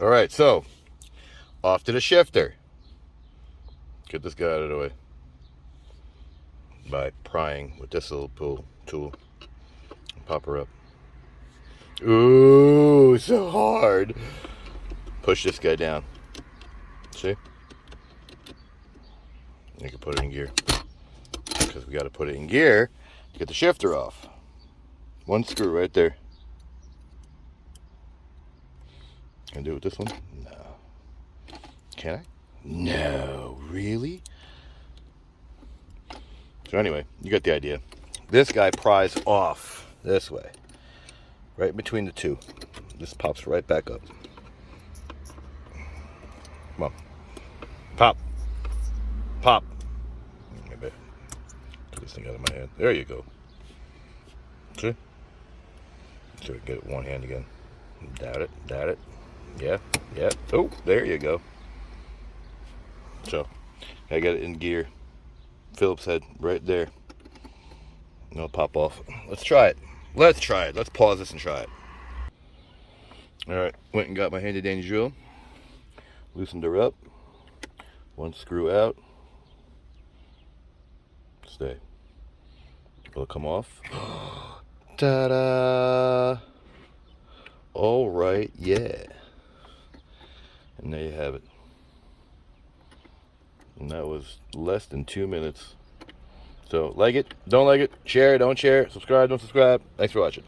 All right, so off to the shifter. Get this guy out of the way by prying with this little pull tool. Pop her up. Ooh, so hard. Push this guy down. See? You can put it in gear. Because we got to put it in gear to get the shifter off. One screw right there. Can I do it with this one? No. Can I? No. Really? So anyway, you got the idea. This guy pries off this way. Right between the two. This pops right back up. Come on. Pop. Pop. Maybe get this thing out of my hand. There you go. See? So we get it one hand again. Doubt it. Doubt it. Yeah. Yeah. Oh, there you go. So, I got it in gear. Phillips head right there. And it'll pop off. Let's try it. Let's try it. Let's pause this and try it. Alright, went and got my handy dandy drill. Loosened her up. One screw out. Stay. Will it come off? Ta-da! Alright, yeah. And there you have it. And that was less than 2 minutes. So, like it, don't like it, share it, don't share, subscribe, don't subscribe. Thanks for watching.